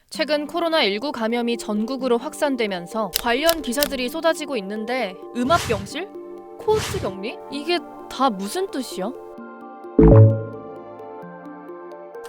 최근 코로나19 감염이 전국으로 확산되면서 관련 기사들이 쏟아지고 있는데 음압병실? 코호트 격리? 이게 다 무슨 뜻이야?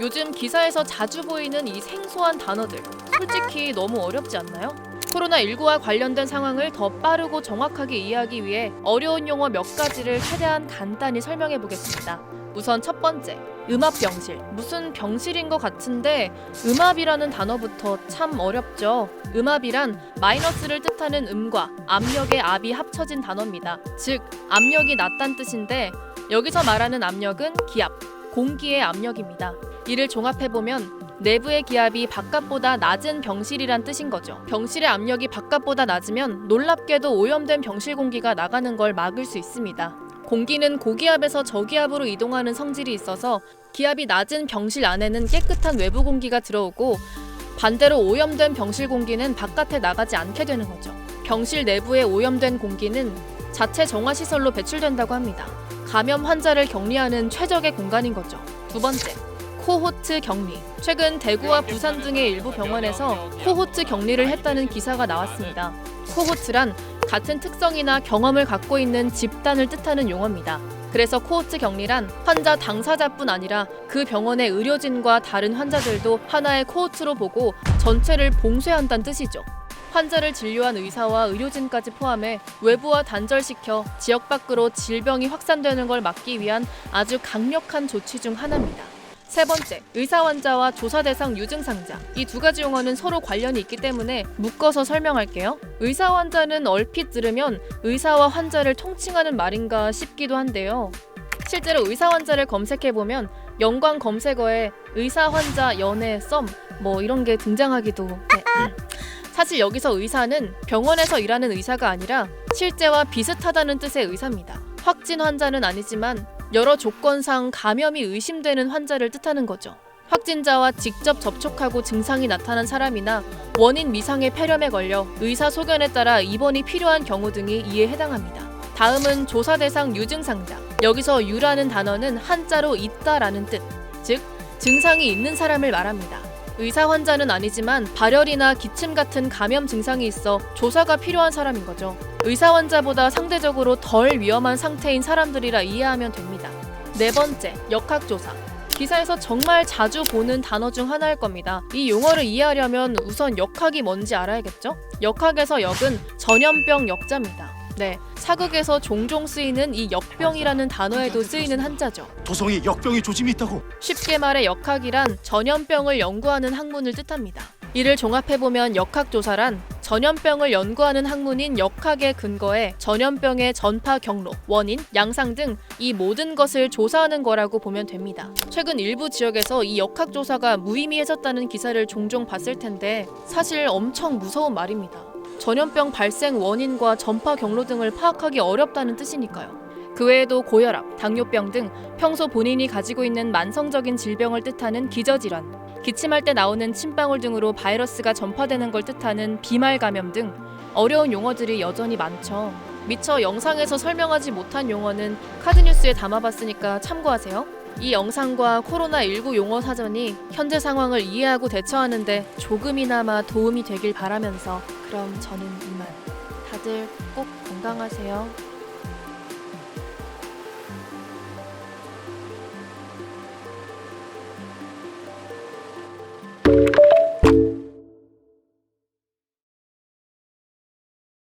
요즘 기사에서 자주 보이는 이 생소한 단어들 솔직히 너무 어렵지 않나요? 코로나19와 관련된 상황을 더 빠르고 정확하게 이해하기 위해 어려운 용어 몇 가지를 최대한 간단히 설명해 보겠습니다. 우선 첫 번째, 음압병실. 무슨 병실인 것 같은데 음압이라는 단어부터 참 어렵죠. 음압이란 마이너스를 뜻하는 음과 압력의 압이 합쳐진 단어입니다. 즉, 압력이 낮다는 뜻인데 여기서 말하는 압력은 기압, 공기의 압력입니다. 이를 종합해보면 내부의 기압이 바깥보다 낮은 병실이란 뜻인 거죠. 병실의 압력이 바깥보다 낮으면 놀랍게도 오염된 병실 공기가 나가는 걸 막을 수 있습니다. 공기는 고기압에서 저기압으로 이동하는 성질이 있어서 기압이 낮은 병실 안에는 깨끗한 외부 공기가 들어오고 반대로 오염된 병실 공기는 바깥에 나가지 않게 되는 거죠. 병실 내부에 오염된 공기는 자체 정화시설로 배출된다고 합니다. 감염 환자를 격리하는 최적의 공간인 거죠. 두 번째, 코호트 격리. 최근 대구와 부산 등의 일부 병원에서 코호트 격리를 했다는 기사가 나왔습니다. 코호트란 같은 특성이나 경험을 갖고 있는 집단을 뜻하는 용어입니다. 그래서 코호트 격리란 환자 당사자뿐 아니라 그 병원의 의료진과 다른 환자들도 하나의 코호트로 보고 전체를 봉쇄한다는 뜻이죠. 환자를 진료한 의사와 의료진까지 포함해 외부와 단절시켜 지역 밖으로 질병이 확산되는 걸 막기 위한 아주 강력한 조치 중 하나입니다. 세 번째, 의사 환자와 조사 대상 유증상자. 이 두 가지 용어는 서로 관련이 있기 때문에 묶어서 설명할게요. 의사 환자는 얼핏 들으면 의사와 환자를 통칭하는 말인가 싶기도 한데요. 실제로 의사 환자를 검색해보면 연관 검색어에 의사 환자 연애 썸 이런 게 등장하기도 해. 사실 여기서 의사는 병원에서 일하는 의사가 아니라 실제와 비슷하다는 뜻의 의사입니다. 확진 환자는 아니지만 여러 조건상 감염이 의심되는 환자를 뜻하는 거죠. 확진자와 직접 접촉하고 증상이 나타난 사람이나 원인 미상의 폐렴에 걸려 의사 소견에 따라 입원이 필요한 경우 등이 이에 해당합니다. 다음은 조사 대상 유증상자. 여기서 유라는 단어는 한자로 있다라는 뜻, 즉 증상이 있는 사람을 말합니다. 의사 환자는 아니지만 발열이나 기침 같은 감염 증상이 있어 조사가 필요한 사람인 거죠. 의사 환자보다 상대적으로 덜 위험한 상태인 사람들이라 이해하면 됩니다. 네 번째, 역학조사. 기사에서 정말 자주 보는 단어 중 하나일 겁니다. 이 용어를 이해하려면 우선 역학이 뭔지 알아야겠죠? 역학에서 역은 전염병 역자입니다. 네, 사극에서 종종 쓰이는 이 역병이라는 단어에도 쓰이는 한자죠. 도성에 역병의 조짐이 있다고. 쉽게 말해 역학이란 전염병을 연구하는 학문을 뜻합니다. 이를 종합해보면 역학조사란 전염병을 연구하는 학문인 역학의 근거에 전염병의 전파 경로, 원인, 양상 등 이 모든 것을 조사하는 거라고 보면 됩니다. 최근 일부 지역에서 이 역학조사가 무의미해졌다는 기사를 종종 봤을 텐데 사실 엄청 무서운 말입니다. 전염병 발생 원인과 전파 경로 등을 파악하기 어렵다는 뜻이니까요. 그 외에도 고혈압, 당뇨병 등 평소 본인이 가지고 있는 만성적인 질병을 뜻하는 기저질환, 기침할 때 나오는 침방울 등으로 바이러스가 전파되는 걸 뜻하는 비말 감염 등 어려운 용어들이 여전히 많죠. 미처 영상에서 설명하지 못한 용어는 카드뉴스에 담아봤으니까 참고하세요. 이 영상과 코로나19 용어 사전이 현재 상황을 이해하고 대처하는 데 조금이나마 도움이 되길 바라면서 그럼 저는 이만. 다들 꼭 건강하세요.